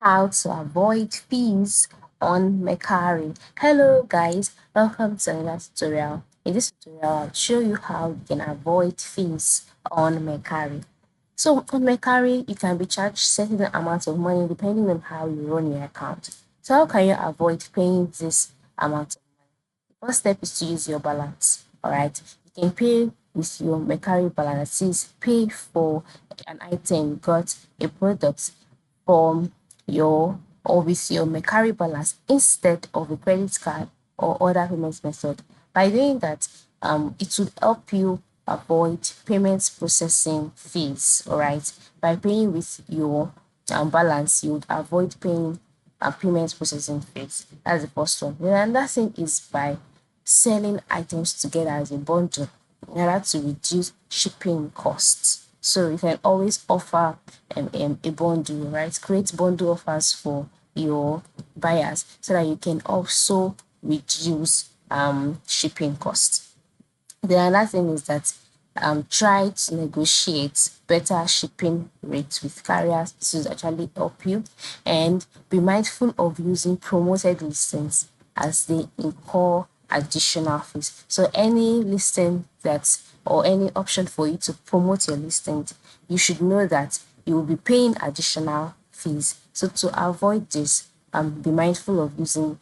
How to avoid fees on Mercari. Hello guys, welcome to another tutorial. In this tutorial, I'll show you how you can avoid fees on Mercari. So on Mercari, you can be charged certain amounts of money depending on how you run your account. So how can you avoid paying this amount of money? The first step is to use your balance. Alright, you can pay with your Mercari balance. That is, pay for an item you got, a product from your or with your Mercari balance instead of a credit card or other payment method. By doing that, it would help you avoid payment processing fees. All right, by paying with your balance, you would avoid paying payment processing fees. That's the first one. Then another thing is by selling items together as a bundle in order to reduce shipping costs. So you can always offer a bundle, right? Create bundle offers for your buyers so that you can also reduce shipping costs. The other thing is that try to negotiate better shipping rates with carriers. This will actually help you, and be mindful of using promoted listings as they incur additional fees. So any listing that or any option for you to promote your listing, you should know that you will be paying additional fees. So to avoid this, be mindful of using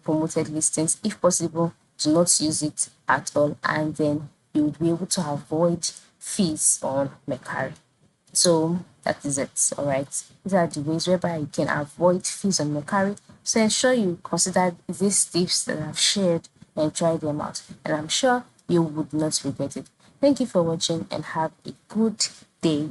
promoted listings. If possible, do not use it at all, and then you will be able to avoid fees on Mercari. So that is it. All right, these are the ways whereby you can avoid fees on Mercari. So ensure you consider these tips that I've shared and try them out, and I'm sure you would not regret it. Thank you for watching and have a good day.